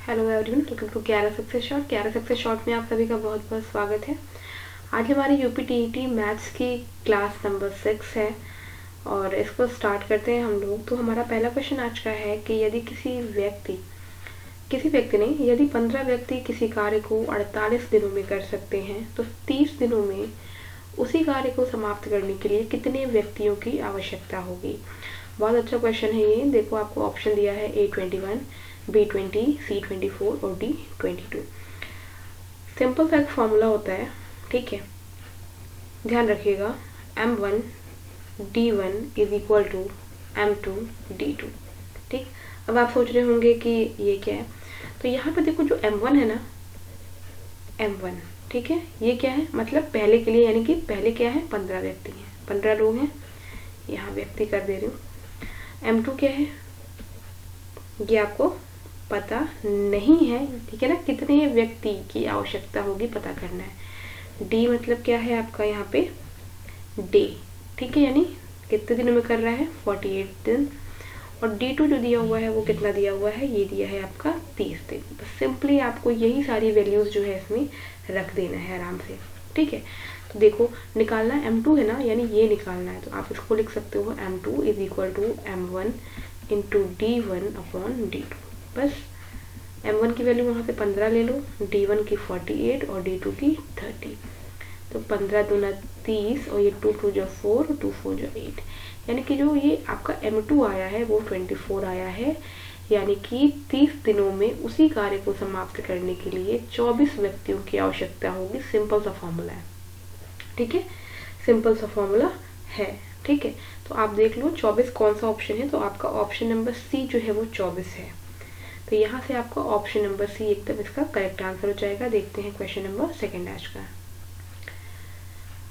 Hello everyone, welcome to Kyara success short. Kyara success short में आप सभी का बहुत बहुत स्वागत है। आज हमारी यूपीटीईटी मैथ्स की क्लास नंबर 6 है और इसको स्टार्ट करते हैं हम लोग। तो हमारा पहला क्वेश्चन आज का है कि यदि किसी व्यक्ति ने यदि 15 व्यक्ति किसी कार्य को 48 दिनों में कर सकते हैं तो 30 दिनों में उसी कार्य को समाप्त करने के लिए कितने व्यक्तियों की आवश्यकता होगी। बहुत अच्छा क्वेश्चन है ये। देखो, आपको ऑप्शन दिया है A21, B20, C24 और D22। सिंपल सा एक फॉर्मूला होता है, ठीक है, ध्यान रखिएगा। M1 D1 is equal to M2 D2। ठीक, अब आप सोच रहे होंगे कि ये क्या है। तो यहाँ पे देखो, जो M1 है ना, M1, ठीक है, ये क्या है, मतलब पहले के लिए, यानी कि पहले क्या है, 15 व्यक्ति हैं, 15 लोग हैं, यहाँ व्यक्ति कर दे रही हूँ। M2 क्या है, ये आपको पता नहीं है, ठीक है ना, कितने व्यक्ति की आवश्यकता होगी पता करना है। D मतलब क्या है आपका यहाँ पे, डे, ठीक है, यानी कितने दिनों में कर रहा है, 48 दिन। और D2 जो दिया हुआ है वो कितना दिया हुआ है, ये दिया है आपका 30 दिन। बस सिंपली आपको यही सारी वैल्यूज जो है इसमें रख देना है आराम से, ठीक है। तो देखो, निकालना M2 है ना, यानी ये निकालना है, तो आप इसको लिख सकते हो M2 is equal to M1 into D1 upon D2। बस M1 की वैल्यू वहाँ पे 15 ले लो, D1 की 48 और D2 की 30। तो 15 दूना 30 और ये 2 2 जो 4, 2 4 जो 8, यानी कि जो ये आपका M2 आया है वो 24 आया है। यानी कि 30 दिनों में उसी कार्य को समाप्त करने के लिए 24 व्यक्तियों की आवश्यकता होगी। सिंपल सा फॉर्मूला है, ठीक है, सिंपल सा फॉर्मूला है, ठीक है। तो आप देख लो 24 कौन सा ऑप्शन है, तो आपका ऑप्शन नंबर सी जो है वो 24 है। तो यहाँ से आपका ऑप्शन नंबर सी एकदम इसका करेक्ट आंसर हो जाएगा। देखते हैं क्वेश्चन नंबर 2 आज का।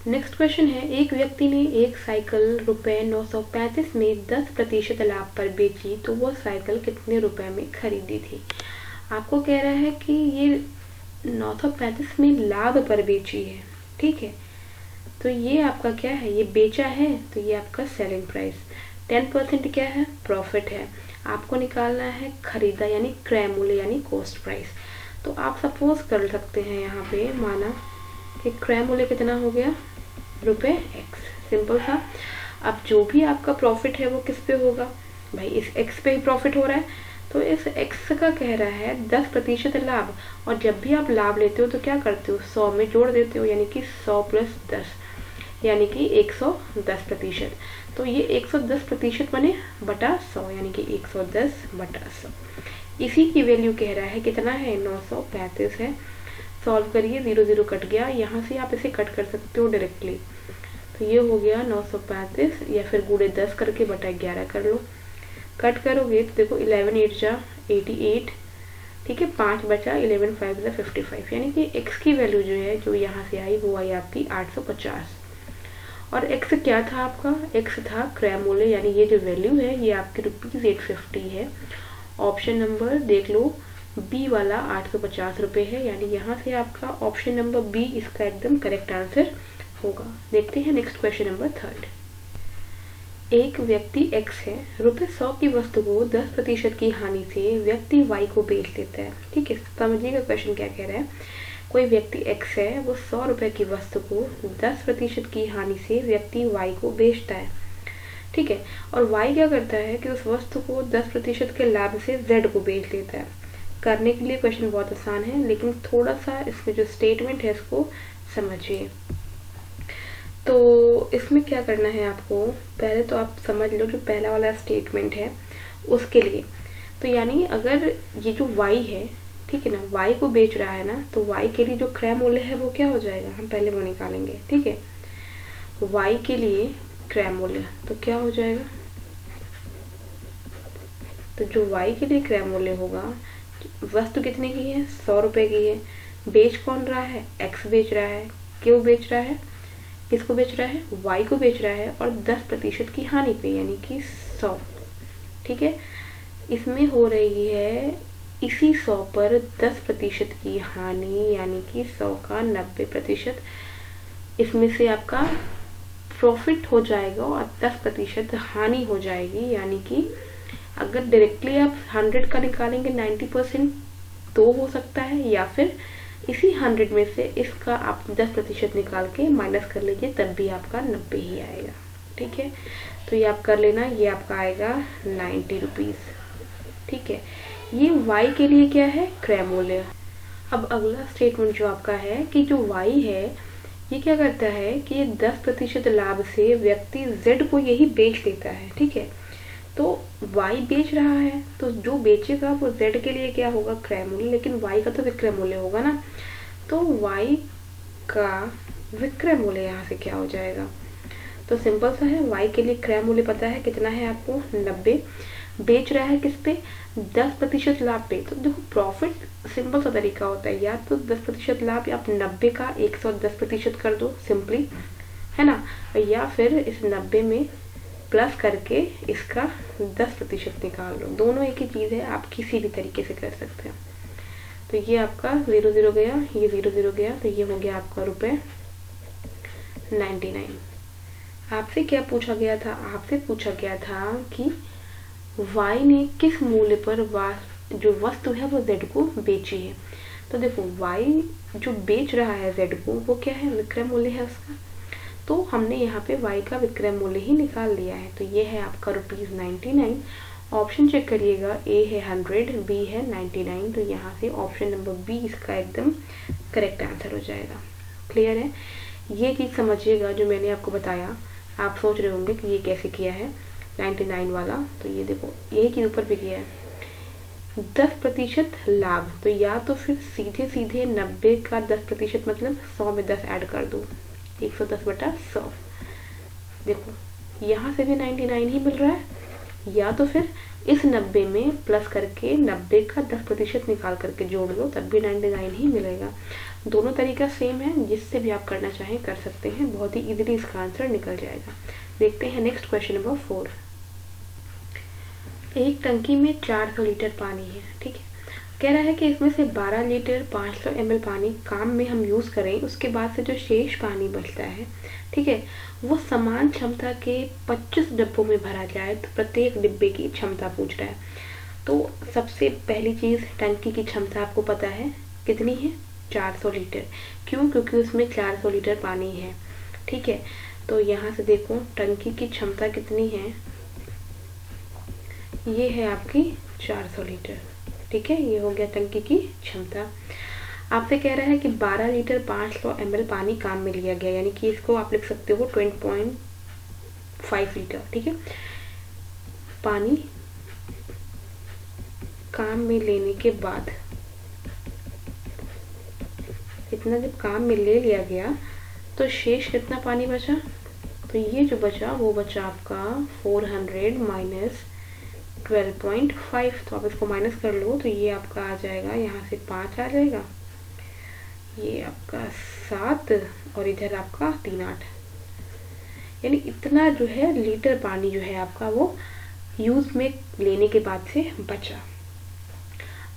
नेक्स्ट क्वेश्चन है, एक व्यक्ति ने एक साइकिल रुपए 935 में 10% लाभ पर बेची तो वह साइकिल कितने रुपए में खरीदी थी। आपको कह रहा है कि ये 935 में लाभ पर बेची है, ठीक है। तो ये आपका क्या है, ये बेचा है, तो ये आपका सेलिंग प्राइस। 10% क्या है, प्रॉफिट है। आपको निकालना है खरीदा, यानी क्रय मूल्य, यानी कॉस्ट प्राइस। तो आप सपोज कर सकते हैं यहाँ पे, माना कि क्रय मूल्य कितना हो गया, रुपए x, सिंपल सा। अब जो भी आपका प्रॉफिट है वो किस पे होगा, भाई इस x पे ही प्रॉफिट हो रहा है, तो इस x का कह रहा है 10% लाभ। और जब भी आप लाभ लेते हो तो क्या करते हो, 100 में जोड़ देते हो, यानी कि 100 प्लस 10, यानी कि 110%। तो ये 110% बने बटा 100, यानी कि 110 बटा 100। इसी की वैल्यू कह रहा है कितना है, 935 है। सॉल्व करिए, 0 0 कट गया, यहाँ से आप इसे कट कर सकते हो डायरेक्टली। तो ये हो गया 935, या फिर गुणे 10 करके बटा 11 कर लो। कट करोगे तो देखो 11 8 जा 88, ठीक है, 5 बचा, 11 5 जा 55, यानी कि x की वैल्यू जो है, जो यहाँ से आई वो आई आपकी 850। और x क्या था आपका, x था क्रय मूल्य, यानी ये जो वैल्यू है ये आपकी ₹850 है। ऑप्शन नंबर देख लो, बी वाला 850 रुपये है, यानी यहाँ से आपका ऑप्शन नंबर बी इसका एकदम करेक्ट आंसर होगा। देखते हैं नेक्स्ट क्वेश्चन नंबर 3। एक व्यक्ति x है, ₹100 की वस्तु को 10% की हानि से व्यक्ति y को बेच देता है, ठीक है। समझिएगा क्वेश्चन क्या कह रहा है। कोई व्यक्ति x है, वो 100 रुपए की वस्तु को 10% की हानि से व्यक्ति y को बेचता है, ठीक है। और y क्या करता है कि उस वस्तु को 10% के लाभ से z को बेच देता है। करने के लिए क्वेश्चन बहुत आसान है, लेकिन थोड़ा सा इसमें जो स्टेटमेंट है इसको समझिए। तो इसमें क्या करना है आपको, पहले तो आप समझ लो जो पहला वाला स्टेटमेंट है उसके लिए। तो यानी अगर ये जो y है, ठीक है ना, y को बेच रहा है ना, तो y के लिए जो क्रय मूल्य है वो क्या हो जाएगा, हम पहले वो निकालेंगे, ठीक है। y के लिए क्रय मूल्य तो क्या हो जाएगा, तो जो y के लिए क्रय मूल्य होगा, वस्तु कितने की है, 100 रुपए की है, बेच कौन रहा है, x बेच रहा है। क्यों बेच रहा है, किसको बेच रहा है, y को बेच रहा है, और 10% की हानि पे, यानी कि 100, ठीक है। इसमें हो रही है इसी 100 पर 10% की हानि, यानी कि 100 का 90%। इसमें से आपका प्रॉफिट हो जाएगा और 10% हानि हो जाएगी, यानी कि अगर डायरेक्टली आप 100 का निकालेंगे 90%, तो हो सकता है, या फिर इसी 100 में से इसका आप 10% निकाल के माइनस कर लीजिए, तब भी आपका 90 ही आएगा। ठीक है, तो ये आप कर लेना, ये आपका आएगा 90 रुपीज़। ठीक है, ये y के लिए क्या है, क्रय मूल्य। अब अगला स्टेटमेंट जो आपका है कि जो y है ये क्या करता है कि ये 10% लाभ से व्यक्ति z को यही बेच देता है। ठीक है, तो y बेच रहा है तो जो बेचेगा वो z के लिए क्या होगा, क्रय मूल्य, लेकिन y का तो विक्रय मूल्य होगा ना, तो y का विक्रय मूल्य यहाँ से क्या हो जाएगा, तो सिंपल सा है, y के लिए क्रय मूल्य पता है कितना है आपको, 90। बेच रहा है किस पे, 10% लाभ पे। तो देखो प्रॉफिट सिंपल सा तरीका होता है, या तो 10% लाभ या आप 90 का 110% कर दो सिंपली, है ना, या फिर इस 90 में प्लस करके इसका 10% निकाल लो। दोनों एक ही चीज़ है, आप किसी भी तरीके से कर सकते हैं। तो ये आपका 0 गया, ये 0 गया, तो ये हो गया आपका ₹99। आपसे क्या पूछा गया था, आपसे पूछा गया था कि y ने किस मूल्य पर जो वस्तु है वो z को बेची है। तो देखो y जो बेच रहा है z को वो क्या है, विक्रय मूल्य है उसका, तो हमने यहाँ पे y का विक्रय मूल्य ही निकाल लिया है। तो ये है आपका ₹99। ऑप्शन चेक करिएगा, a है 100, b है 99, तो यहाँ से ऑप्शन नंबर बी इसका एकदम करेक्ट आंसर हो जाएगा। क्लियर है, ये चीज़ समझिएगा जो मैंने आपको बताया। आप सोच रहे होंगे कि ये कैसे किया है 99 वाला, तो ये देखो यही चीज़ ऊपर भी किया है, 10% लाभ, तो या तो फिर सीधे सीधे 90 का 10% मतलब 100 में 10 ऐड कर दो, 110/100। देखो यहाँ से भी 99 ही मिल रहा है, या तो फिर इस 90 में प्लस करके 90 का 10% निकाल करके जोड़ लो, तब भी 99 ही मिलेगा। दोनों तरीका सेम है, जिससे भी आप करना चाहें कर सकते हैं, बहुत ही इजीली इसका आंसर निकल जाएगा। देखते हैं नेक्स्ट क्वेश्चन नंबर 4। एक टंकी में 400 लीटर पानी है। ठीक है, कह रहा है कि इसमें से 12 लीटर 500 ml पानी काम में हम यूज़ करें, उसके बाद से जो शेष पानी बचता है, ठीक है, वो समान क्षमता के 25 डिब्बों में भरा जाए तो प्रत्येक डिब्बे की क्षमता पूछ रहा है। तो सबसे पहली चीज़, टंकी की क्षमता आपको पता है कितनी है, 400 लीटर। क्यों, क्योंकि उसमें 400 लीटर पानी है। ठीक है, तो यहाँ से देखो टंकी की क्षमता कितनी है, ये है आपकी 400 लीटर। ठीक है, ये हो गया टंकी की क्षमता। आपसे कह रहा है कि 12 लीटर 500 ml पानी काम में लिया गया, यानी कि इसको आप लिख सकते हो 20.5 लीटर। ठीक है, पानी काम में लेने के बाद इतना जब काम में ले लिया गया तो शेष कितना पानी बचा, तो ये जो बचा वो बचा आपका 400 माइनस 12.5। तो आप इसको माइनस कर लो तो ये आपका आ जाएगा, यहाँ से 5 आ जाएगा, ये आपका 7 और इधर आपका 3 8, यानी इतना जो है लीटर पानी जो है आपका वो यूज में लेने के बाद से बचा।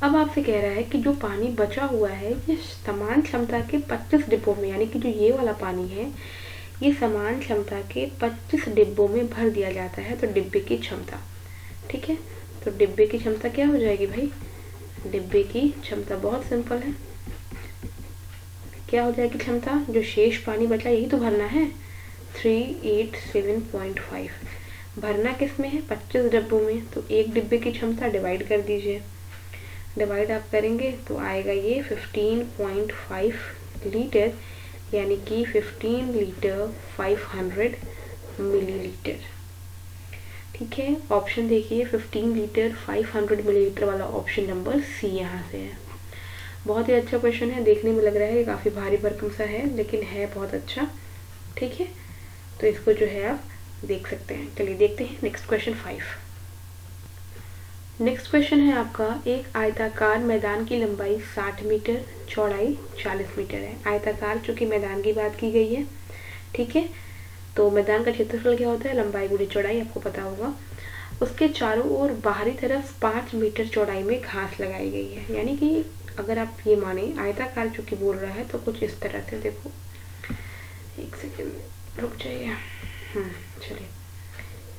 अब आपसे कह रहा है कि जो पानी बचा हुआ है ये समान क्षमता के 25 डिब्बों में, यानी कि जो ये वाला पानी है ये समान क्षमता के 25 डिब्बों में भर दिया जाता है। तो डिब्बे की क्षमता, ठीक है, तो डिब्बे की क्षमता क्या हो जाएगी भाई, डिब्बे की क्षमता बहुत सिंपल है, क्या हो जाएगी क्षमता, जो शेष पानी बचा यही तो भरना है, 387.5। भरना किस में है, 25 डिब्बों में, तो एक डिब्बे की क्षमता डिवाइड कर दीजिए, डिवाइड आप करेंगे तो आएगा ये 15.5 लीटर, यानी कि 15 लीटर 500 मिलीलीटर। ठीक है, ऑप्शन देखिए 15 लीटर 500 मिलीलीटर वाला ऑप्शन नंबर सी यहाँ से है। बहुत ही अच्छा क्वेश्चन है, देखने में लग रहा है काफ़ी भारी भरकम सा है लेकिन है बहुत अच्छा। ठीक है, तो इसको जो है आप देख सकते हैं। चलिए देखते हैं नेक्स्ट क्वेश्चन 5। नेक्स्ट क्वेश्चन है आपका, एक आयताकार मैदान की लंबाई 60 मीटर, चौड़ाई 40 मीटर है। आयताकार चूंकि मैदान की बात की गई है, ठीक है, तो मैदान का क्षेत्रफल क्या होता है, लंबाई गुणी चौड़ाई, आपको पता होगा। उसके चारों ओर बाहरी तरफ 5 मीटर चौड़ाई में घास लगाई गई है, यानी कि अगर आप ये माने आयताकार चूंकि बोल रहा है तो कुछ इस तरह से, देखो एक सेकेंड रुक जाइए, चलिए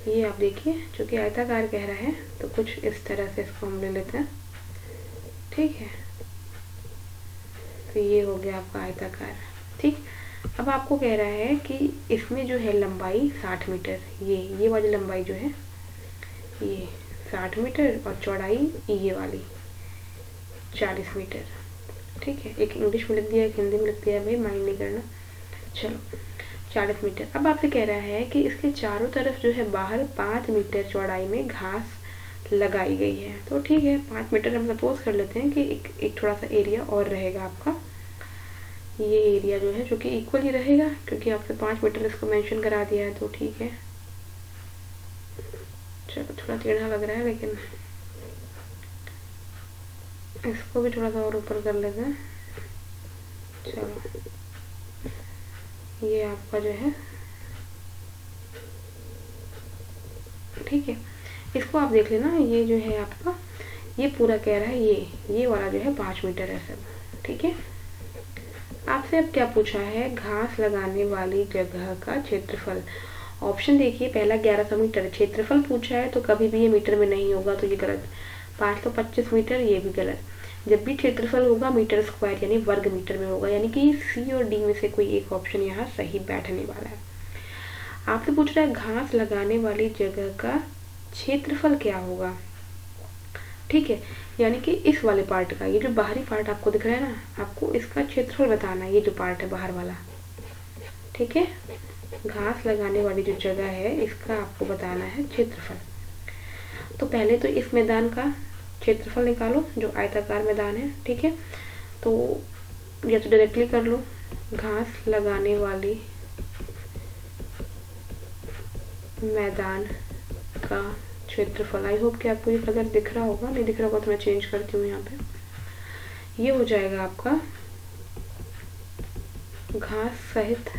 ये आप देखिए, जो कि आयताकार कह रहा है तो कुछ इस तरह से इसको हम ले लेते हैं। ठीक है, तो ये हो गया आपका आयताकार। ठीक, अब आपको कह रहा है कि इसमें जो है लंबाई 60 मीटर, ये वाली लंबाई जो है ये 60 मीटर और चौड़ाई ये वाली 40 मीटर। ठीक है, एक इंग्लिश में लिख दिया, एक हिंदी में लिख दिया, भाई माइंड नहीं करना। चलो 40 मीटर। अब आपसे कह रहा है कि इसके चारों तरफ जो है बाहर 5 मीटर चौड़ाई में घास लगाई गई है। तो ठीक है, 5 मीटर हम सपोज कर लेते हैं कि एक थोड़ा सा एरिया और रहेगा आपका। ये एरिया जो है जो कि इक्वल ही रहेगा, क्योंकि आपसे 5 मीटर इसको मेंशन करा दिया है। तो ठीक है, चलो थोड़ा टेढ़ा लग रहा है, लेकिन इसको भी थोड़ा सा और ऊपर कर लेते हैं। चलो ये आपका जो है, ठीक है, इसको आप देख लेना। ये जो है आपका, ये पूरा कह रहा है ये वाला जो है 5 मीटर है सब। ठीक है, आपसे अब क्या पूछा है, घास लगाने वाली जगह का क्षेत्रफल। ऑप्शन देखिए, पहला 1100 मीटर क्षेत्रफल पूछा है, तो कभी भी ये मीटर में नहीं होगा, तो ये गलत। 525 मीटर, ये भी गलत। जब भी क्षेत्रफल होगा मीटर स्क्वायर यानी वर्ग मीटर में होगा, यानी कि सी और डी में से कोई एक ऑप्शन यहाँ सही बैठने वाला है। आपसे पूछ रहा है घास लगाने वाली जगह का क्षेत्रफल क्या होगा। ठीक है, यानी कि इस वाले पार्ट का, ये जो बाहरी पार्ट आपको दिख रहा है ना, आपको इसका क्षेत्रफल बताना है, ये जो पार्ट है बाहर वाला। ठीक है, घास लगाने वाली जो जगह है इसका आपको बताना है क्षेत्रफल। तो पहले तो इस मैदान का क्षेत्रफल निकालो, जो आयताकार मैदान है। ठीक है, तो या तो डायरेक्टली कर लो, घास लगाने वाली मैदान का क्षेत्रफल। आई होप कि आपको ये कलर दिख रहा होगा, नहीं दिख रहा होगा तो मैं चेंज करती हूँ यहाँ पे। ये हो जाएगा आपका घास सहित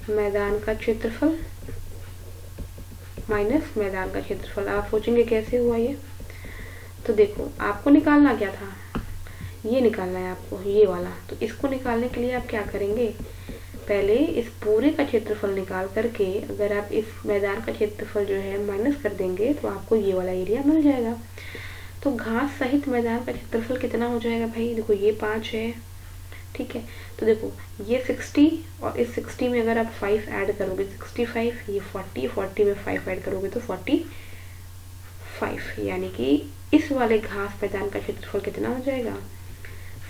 मैदान का क्षेत्रफल माइनस मैदान का क्षेत्रफल। आप सोचेंगे कैसे हुआ ये, तो देखो आपको निकालना क्या था, ये निकालना है आपको, ये वाला। तो इसको निकालने के लिए आप क्या करेंगे, पहले इस पूरे का क्षेत्रफल निकाल करके अगर आप इस मैदान का क्षेत्रफल जो है माइनस कर देंगे तो आपको ये वाला एरिया मिल जाएगा। तो घास सहित मैदान का क्षेत्रफल कितना हो जाएगा भाई, देखो ये 5 है। ठीक है, तो देखो ये 60 और इस 60 में अगर आप 5 ऐड करोगे 65, ये 40 में 5 ऐड करोगे तो 45, यानी कि इस वाले घास मैदान का क्षेत्रफल कितना हो जाएगा,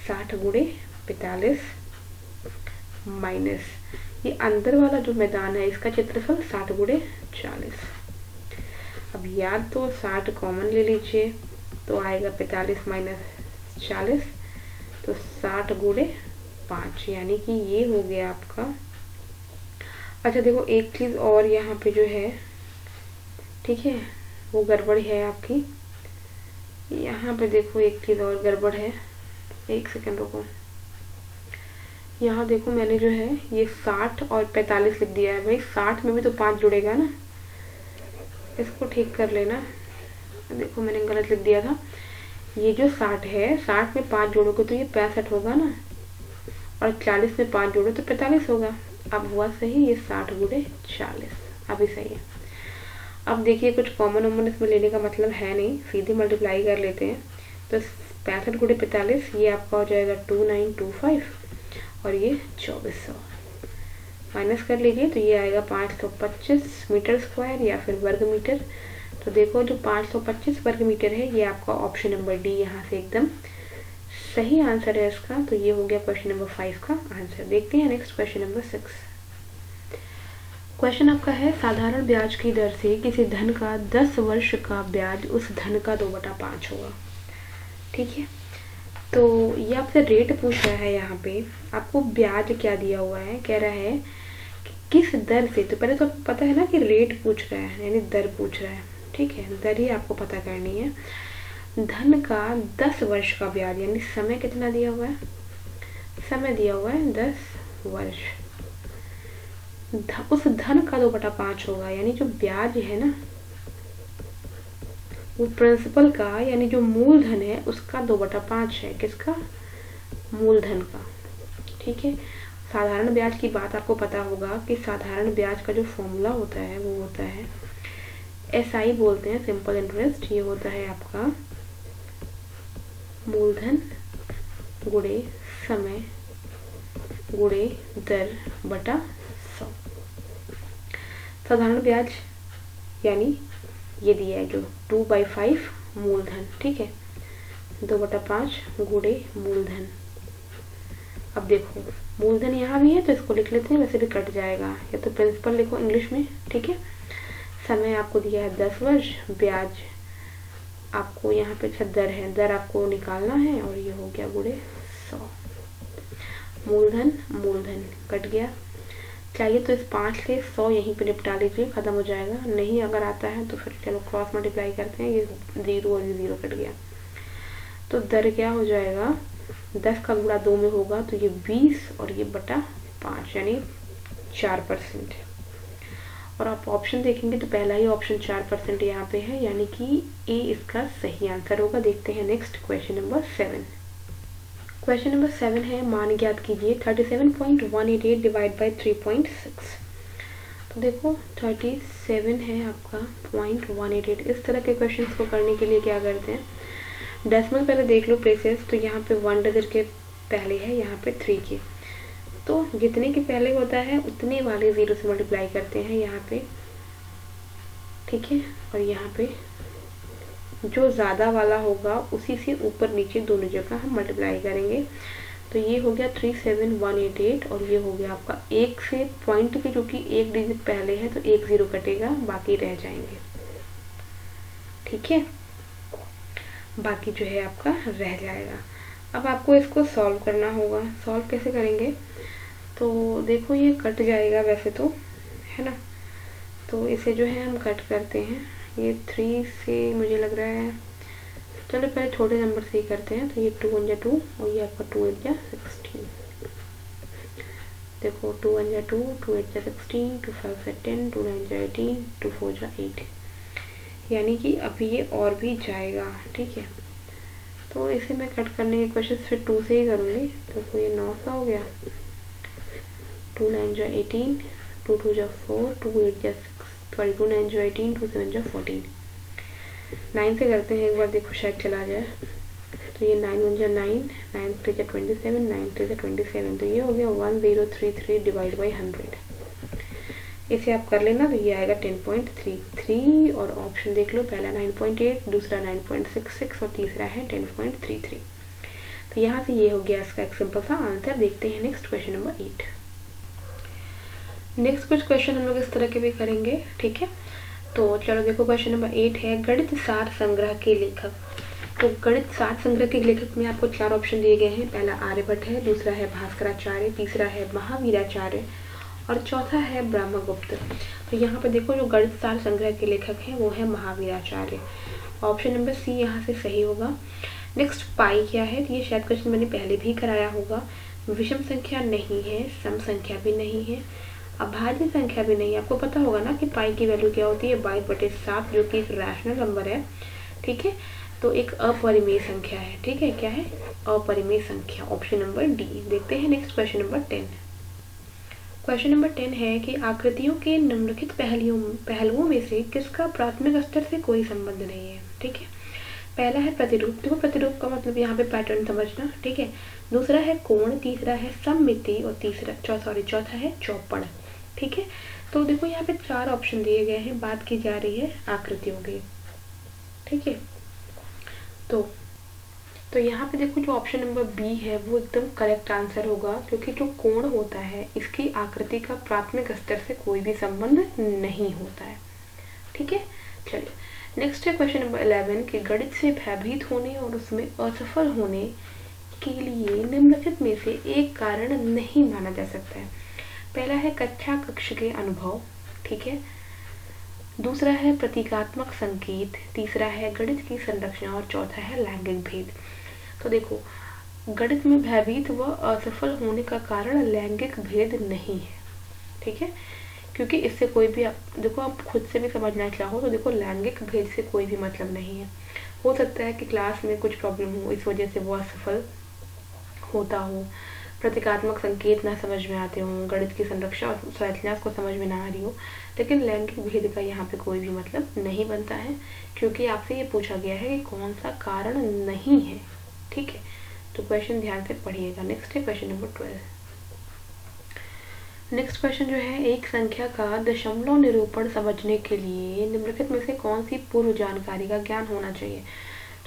60 गुणे 45 माइनस ये अंदर वाला जो मैदान है इसका क्षेत्रफल 60 गुणे 40। अब या तो 60 कॉमन ले लीजिए तो आएगा 45 माइनस 40, तो 60 गुणे 5, यानी कि ये हो गया आपका। अच्छा देखो एक चीज़ और यहाँ पे जो है, ठीक है, वो गड़बड़ है आपकी। यहाँ पे देखो एक चीज़ और गड़बड़ है, एक सेकंड रुको। यहाँ देखो मैंने जो है ये 60 और 45 लिख दिया है भाई, 60 में भी तो 5 जुड़ेगा ना, इसको ठीक कर लेना। देखो मैंने गलत लिख दिया था, ये जो 60 है 60 में 5 जोड़ोगे तो ये 65 होगा ना, और 40 में 5 जोड़ो तो 45 होगा। अब हुआ सही, ये 60 गुणे 40 अभी सही है। अब देखिए कुछ कॉमन वॉमन इसमें लेने का मतलब है नहीं, सीधे मल्टीप्लाई कर लेते हैं। तो 65 गुणे 45 ये आपका हो जाएगा 2925 और ये 2400 माइनस कर लीजिए तो ये आएगा 525 मीटर स्क्वायर या फिर वर्ग मीटर। तो देखो जो 525 वर्ग मीटर है ये आपका ऑप्शन नंबर डी यहाँ से एकदम सही आंसर है इसका। तो ये हो गया क्वेश्चन नंबर 5 का आंसर। देखते हैं नेक्स्ट क्वेश्चन नंबर 6। क्वेश्चन आपका है साधारण ब्याज की दर से किसी धन का 10 वर्ष का ब्याज उस धन का 2/5 होगा। ठीक है, तो ये आपसे रेट पूछ रहा है, यहाँ पे आपको ब्याज क्या दिया हुआ है, कह रहा है कि किस दर से। तो पहले तो आपको पता है ना कि रेट पूछ रहा है यानी दर पूछ रहा है। ठीक है, दर ही आपको पता करनी है। धन का 10 वर्ष का ब्याज यानी समय कितना दिया हुआ है, समय दिया हुआ है 10 वर्ष। उस धन का 2/5 होगा, यानी जो ब्याज है ना वो प्रिंसिपल का यानी जो मूलधन है उसका 2/5 है। किसका, मूलधन का। ठीक है, साधारण ब्याज की बात आपको पता होगा कि साधारण ब्याज का जो फॉर्मूला होता है वो होता है SI बोलते हैं, सिंपल इंटरेस्ट। ये होता है आपका मूलधन गुणे समय गुणे दर बटा 100। साधारण ब्याज यानी ये दिया है जो 2/5 मूलधन, ठीक है, 2/5 गुणे मूलधन। अब देखो मूलधन यहाँ भी है तो इसको लिख लेते हैं, वैसे भी कट जाएगा, या तो प्रिंसिपल लिखो इंग्लिश में, ठीक है। समय आपको दिया है 10 वर्ष, ब्याज आपको यहाँ पे दर है, दर आपको निकालना है, और ये हो गया गुणे 100। मूलधन मूलधन कट गया। चाहिए तो इस 5 से 100 यहीं पे निपटा लीजिए, खत्म हो जाएगा। नहीं अगर आता है तो फिर चलो क्रॉस मल्टीप्लाई करते हैं, ये 0 और ये 0 कट गया। तो दर क्या हो जाएगा, 10 का गुणा 2 में होगा तो ये 20 और ये बटा 5 यानी 4%। और आप ऑप्शन देखेंगे तो पहला ही ऑप्शन 4% यहाँ पे है, यानी कि ए इसका सही आंसर होगा। देखते हैं next question number 7। Question number 7 है, मान ज्ञात कीजिए 37.188 डिवाइड बाई 3.6। तो देखो 37 है आपका 0.188। इस तरह के क्वेश्चंस को करने के लिए क्या करते हैं, डेसिमल पहले देख लो प्लेसेस, तो यहाँ पे 1 डिजिट के पहले है, यहाँ पे 3 के, तो जितने के पहले होता है उतने वाले 0 से मल्टीप्लाई करते हैं यहाँ पे, ठीक है। और यहाँ पे जो ज़्यादा वाला होगा उसी से ऊपर नीचे दोनों जगह हम मल्टीप्लाई करेंगे। तो ये हो गया 37,188 और ये हो गया आपका 1 से पॉइंट के, जो कि 1 डिजिट पहले है तो 1 0 कटेगा, बाकी रह जाएंगे, ठीक है, बाकी जो है आपका रह जाएगा। अब आपको इसको सॉल्व करना होगा। सॉल्व कैसे करेंगे, तो देखो ये कट जाएगा वैसे तो, है ना, तो इसे जो है हम कट करते हैं। ये 3 से मुझे लग रहा है, चलो पहले छोटे नंबर से ही करते हैं। तो ये 2 1 2 और ये आपका 2 8 16। देखो 2 1 2, 2 8 16, 2 5 10, 2 9 18, 2 4 8, यानी कि अभी ये और भी जाएगा, ठीक है। तो इसे मैं कट करने की कोशिश फिर 2 से ही करूँगी। तो ये 9 सा हो गया, 2 9 18, 2 2 4, 2 8 6, सॉरी 2 9 18, 2 7 14। 9 से करते हैं एक बार, देखो शायद चला जाए। तो ये 9 1 9, 9 3 27, 9 3 27, तो ये हो गया 1033 डिवाइड बाई 100। इसे आप कर लेना, तो ये आएगा 10.33। और ऑप्शन देख लो, पहला 9.8, दूसरा 9.66 और तीसरा है 10.33। तो यहाँ से ये हो गया इसका एक सिंपल सा आंसर। देखते हैं नेक्स्ट क्वेश्चन नंबर 8। नेक्स्ट कुछ क्वेश्चन हम लोग इस तरह के भी करेंगे, ठीक है। तो चलो देखो क्वेश्चन नंबर 8 है, गणित सार संग्रह के लेखक। तो गणित सार संग्रह के लेखक में आपको 4 ऑप्शन दिए गए हैं। पहला आर्यभट्ट है, दूसरा है भास्कराचार्य, तीसरा है महावीराचार्य और चौथा है ब्रह्मगुप्त। तो यहाँ पे देखो जो गणित सार संग्रह के लेखक हैं वो है महावीराचार्य। ऑप्शन नंबर सी यहाँ से सही होगा। नेक्स्ट पाई क्या है, तो ये शायद क्वेश्चन मैंने पहले भी कराया होगा। विषम संख्या नहीं है, सम संख्या भी नहीं है, अभाज्य संख्या भी नहीं है। आपको पता होगा ना कि पाई की वैल्यू क्या होती है, 22/7, जो कि एक रैशनल नंबर है, ठीक है। तो एक अपरिमेय संख्या है, ठीक है, क्या है, अपरिमेय संख्या। Option number D. देखते हैं next question number 10। Question number 10 है कि आकृतियों के निम्नलिखित पहलुओं में से किसका प्राथमिक स्तर से कोई संबंध नहीं है, ठीक है। पहला है प्रतिरूप। देखो प्रतिरूप का मतलब यहाँ पे पैटर्न समझना, ठीक है। दूसरा है कोण, तीसरा है सममिति और चौथा है चौपड़, ठीक है। तो देखो यहाँ पे 4 ऑप्शन दिए गए हैं, बात की जा रही है आकृतियों की, ठीक है। तो यहाँ पे देखो जो ऑप्शन नंबर बी है वो एकदम करेक्ट आंसर होगा, क्योंकि जो कोण होता है इसकी आकृति का प्राथमिक स्तर से कोई भी संबंध नहीं होता है, ठीक है। चलिए नेक्स्ट है क्वेश्चन नंबर 11 कि गणित से भयभीत होने और उसमें असफल होने के लिए निम्नलिखित में से एक कारण नहीं माना जा सकता है। पहला है कक्ष के अनुभव, ठीक है। दूसरा है प्रतीकात्मक संकेत, तीसरा है गणित की संरचना और चौथा है लैंगिक भेद। तो देखो गणित में भयभीत व असफल होने का कारण लैंगिक भेद नहीं है, ठीक है, क्योंकि इससे कोई भी देखो आप खुद से भी समझना चाहो तो देखो लैंगिक भेद से कोई भी मतलब नहीं है। हो सकता है कि क्लास में कुछ प्रॉब्लम हो, इस वजह से वो असफल होता हो, प्रतीकात्मक संकेत ना समझ में आते हों, गणित की संरचना को समझ में ना आ रही हो, लेकिन लैंगिक भेद का यहाँ पे कोई भी मतलब नहीं बनता है, क्योंकि आपसे ये पूछा गया है कि कौन सा कारण नहीं है, ठीक है। तो क्वेश्चन ध्यान से पढ़िएगा। नेक्स्ट है क्वेश्चन नंबर 12। नेक्स्ट क्वेश्चन जो है, एक संख्या का दशमलव निरूपण समझने के लिए निम्नलिखित में से कौन सी पूर्व जानकारी का ज्ञान होना चाहिए।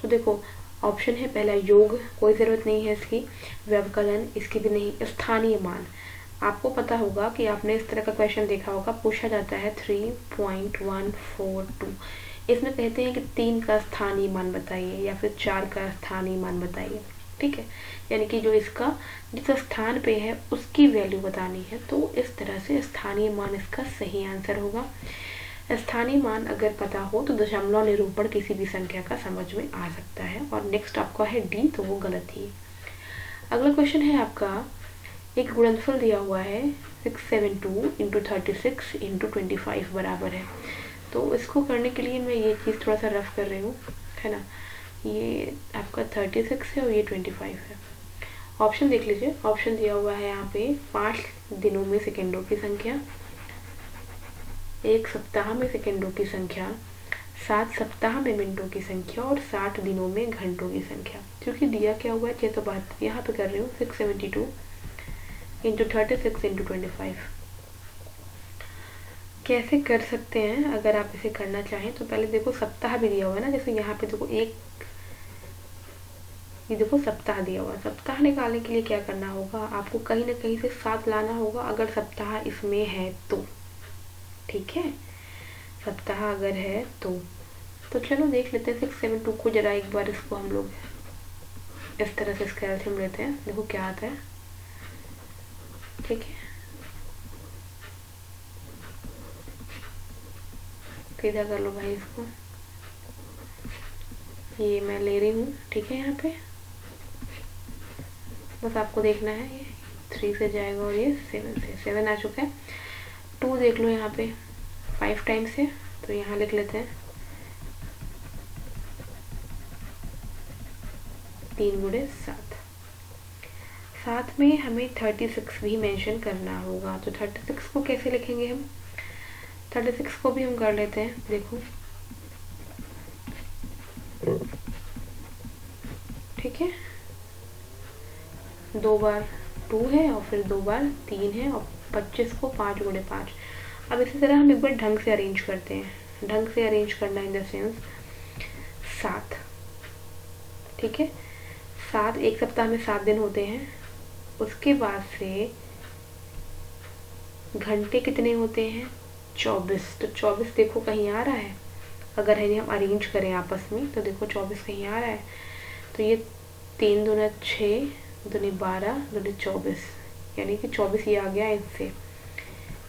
तो देखो ऑप्शन है पहला योग, कोई ज़रूरत नहीं है इसकी। व्यवकलन, इसकी भी नहीं। स्थानीय मान, आपको पता होगा कि आपने इस तरह का क्वेश्चन देखा होगा, पूछा जाता है 3.142। इसमें कहते हैं कि 3 का स्थानीय मान बताइए या फिर 4 का स्थानीय मान बताइए। ठीक है, यानी कि जो इसका जिस स्थान पे है उसकी वैल्यू बतानी है। तो इस तरह से स्थानीय मान इसका सही आंसर होगा। स्थानीय मान अगर पता हो तो दशमलव निरूपण किसी भी संख्या का समझ में आ सकता है। और नेक्स्ट आपका है डी, तो वो गलत ही है। अगला क्वेश्चन है आपका, एक गुणनफल दिया हुआ है 672 × 36 × 25 बराबर है। तो इसको करने के लिए मैं ये चीज़ थोड़ा सा रफ कर रही हूँ, है ना। ये आपका 36 है और ये 25 है। ऑप्शन देख लीजिए। ऑप्शन दिया हुआ है यहाँ पे 5 दिनों में सेकेंडों की संख्या, 1 सप्ताह में सेकेंडों की संख्या, 7 सप्ताह में मिनटों की संख्या और 60 दिनों में घंटों की संख्या। क्योंकि दिया क्या हुआ है 672, यहाँ पे कर रही हूँ 672 × 36 × 25। कैसे कर सकते हैं अगर आप इसे करना चाहें तो पहले देखो सप्ताह भी दिया हुआ है ना, जैसे यहाँ पे देखो ये देखो सप्ताह दिया हुआ है। सप्ताह निकालने के लिए क्या करना होगा, आपको कहीं ना कहीं से 7 लाना होगा अगर सप्ताह इसमें है तो। ठीक है, सप्ताह अगर है तो चलो देख लेते हैं 672 को जरा एक बार इसको हम लोग इस तरह से इसका एल्सियम लेते हैं, देखो क्या आता है। ठीक है, सीधा कर लो भाई इसको, ये मैं ले रही हूँ। ठीक है, यहाँ पे बस आपको देखना है, ये 3 से जाएगा और ये 7 से, 7 आ चुका है। 2 देख लो यहाँ पे 5 टाइम्स है, तो यहाँ लिख लेते हैं 3 × 7। साथ में हमें 36 भी मेंशन करना होगा। तो 36 को कैसे लिखेंगे हम, 36 को भी हम कर लेते हैं। देखो ठीक है, 2 बार 2 है और फिर 2 बार 3 है और 25 को 5 × 5। अब इसी तरह हम एक बार ढंग से अरेंज करते हैं। ढंग से अरेंज करना इन द सेंस 7। ठीक है, 7, एक सप्ताह में 7 दिन होते हैं। उसके बाद से घंटे कितने होते हैं, 24। तो 24 देखो कहीं आ रहा है, अगर है हम अरेंज करें आपस में तो देखो 24 कहीं आ रहा है। तो ये 3 दूना 6, दूनी 12, दूनी 24, यानी कि 24 ये आ गया इससे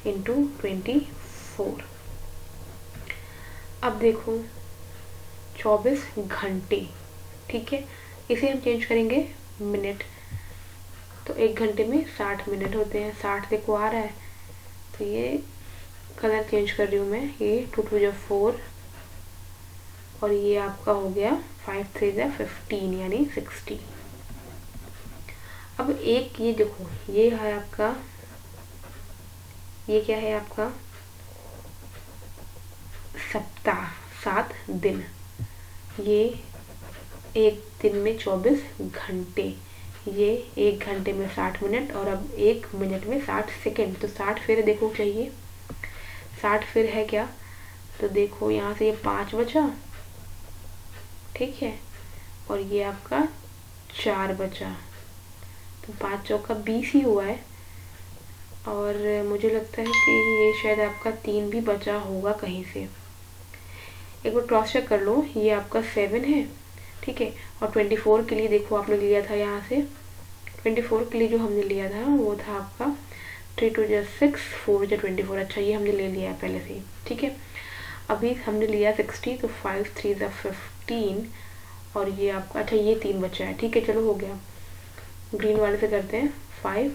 इंटू 24। अब देखो 24 घंटे। ठीक है, इसे हम चेंज करेंगे मिनट, तो 1 घंटे में 60 मिनट होते हैं। 60 देखो आ रहा है, तो ये कलर चेंज कर रही हूँ मैं, ये 2 × 4 और ये आपका हो गया 5 × 3 = 15 यानी 60। अब एक ये देखो, ये है आपका, ये क्या है आपका सप्ताह, 7 दिन। ये 1 दिन में 24 घंटे, ये 1 घंटे में 60 मिनट और अब 1 मिनट में 60 सेकेंड। तो 60 फिर देखो चाहिए, 60 फिर है क्या, तो देखो यहाँ से ये 5 बचा। ठीक है, और ये आपका 4 बचा, तो 5 चौका 20 ही हुआ है। और मुझे लगता है कि ये शायद आपका 3 भी बचा होगा कहीं से, एक बार क्रॉस चेक कर लो। ये आपका 7 है। ठीक है, और 24 के लिए देखो आपने लिया था यहाँ से, 24 के लिए जो हमने लिया था वो था आपका 3 × 2 = 6, 4 × 24। अच्छा, ये हमने ले लिया है पहले से ही। ठीक है, अभी हमने लिया 60, तो 5 × 3 = 15 और ये आपका, अच्छा ये 3 बचा है। ठीक है, चलो हो गया। ग्रीन वाले से करते हैं, 5,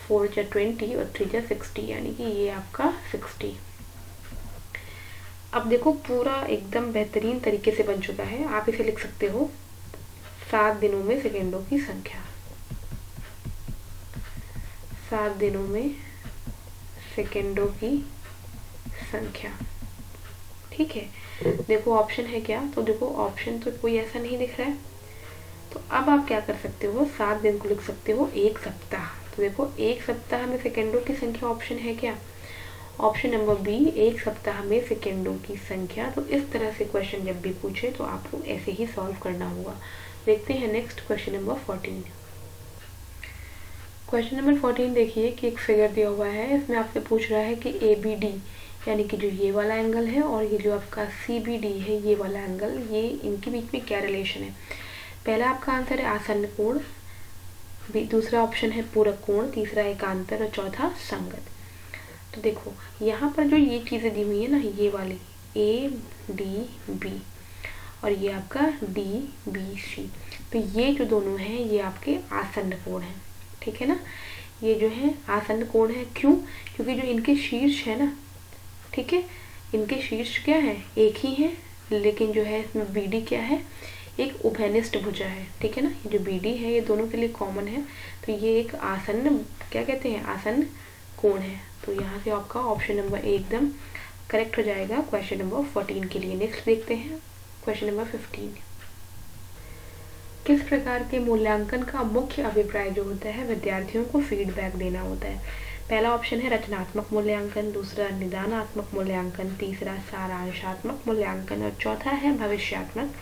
4 × 20 और 3 × 60, यानी कि ये आपका 60। अब देखो पूरा एकदम बेहतरीन तरीके से बन चुका है। आप इसे लिख सकते हो 7 दिनों में सेकेंडों की संख्या, 7 दिनों में सेकेंडों की संख्या। ठीक है, देखो ऑप्शन है क्या, तो देखो ऑप्शन तो कोई ऐसा नहीं दिख रहा है, तो अब आप क्या कर सकते हो, 7 दिन को लिख सकते हो 1 सप्ताह। तो देखो 1 सप्ताह में सेकेंडों की संख्या ऑप्शन है क्या, ऑप्शन नंबर बी, 1 सप्ताह में सेकेंडों की संख्या। तो इस तरह से क्वेश्चन जब भी पूछे तो आपको ऐसे ही सॉल्व करना होगा। देखते हैं next question number 14। Question number 14 देखिए कि एक फिगर दिया हुआ है, इसमें आपसे पूछ रहा है कि ए बी डी यानी कि जो ये वाला एंगल है और ये जो आपका सी बी डी है ये वाला एंगल, ये इनके बीच में क्या रिलेशन है। पहला आपका आंसर है आसन्न कोण, दूसरा ऑप्शन है पूरक कोण, तीसरा एकांतर और चौथा संगत। तो देखो यहाँ पर जो ये चीज़ें दी हुई है ना, ये वाली ए डी बी और ये आपका डी बी सी, तो ये जो दोनों हैं ये आपके आसन्न कोण हैं, ठीक है ना। ये जो है आसन्न कोण है, क्यों, क्योंकि जो इनके शीर्ष है ना, ठीक है, इनके शीर्ष क्या है, एक ही है, लेकिन जो है इसमें बी डी क्या है, एक उभयनिष्ठ भुजा है, ठीक है ना। ये जो बी डी है ये दोनों के लिए कॉमन है, तो ये एक आसन्न, क्या कहते हैं, आसन्न कोण है। तो यहाँ से आपका ऑप्शन नंबर ए एकदम करेक्ट हो जाएगा क्वेश्चन नंबर 14 के लिए। नेक्स्ट देखते हैं क्वेश्चन नंबर 15। किस प्रकार के मूल्यांकन का मुख्य अभिप्राय जो होता है विद्यार्थियों को फीडबैक देना होता है। पहला ऑप्शन है रचनात्मक मूल्यांकन, दूसरा निदानात्मक मूल्यांकन, तीसरा सारांशात्मक मूल्यांकन और चौथा है भविष्यात्मक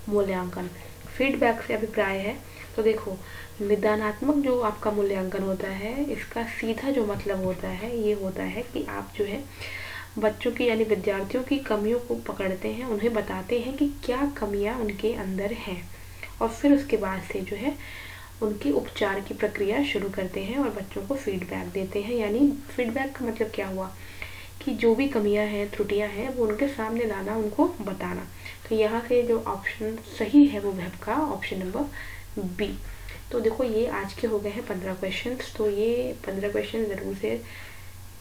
मूल्यांकन। फीडबैक से अभिप्राय है, तो देखो निदानात्मक जो आपका मूल्यांकन होता है, इसका सीधा जो मतलब होता है ये होता है कि आप जो है बच्चों की यानी विद्यार्थियों की कमियों को पकड़ते हैं, उन्हें बताते हैं कि क्या कमियां उनके अंदर हैं और फिर उसके बाद से जो है उनके उपचार की प्रक्रिया शुरू करते हैं और बच्चों को फीडबैक देते हैं। यानी फीडबैक का मतलब क्या हुआ कि जो भी कमियां हैं, त्रुटियां हैं, वो उनके सामने लाना, उनको बताना। तो यहाँ से जो ऑप्शन सही है वो आपका ऑप्शन नंबर बी। तो देखो ये आज के हो गए हैं 15 क्वेश्चन, तो ये 15 क्वेश्चन ज़रूर से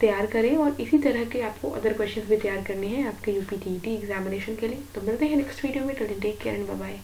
तैयार करें और इसी तरह के आपको अदर क्वेश्चन भी तैयार करने हैं आपके यूपीटीईटी एग्जामिनेशन के लिए। तो मिलते हैं नेक्स्ट वीडियो में, till then take care and bye bye.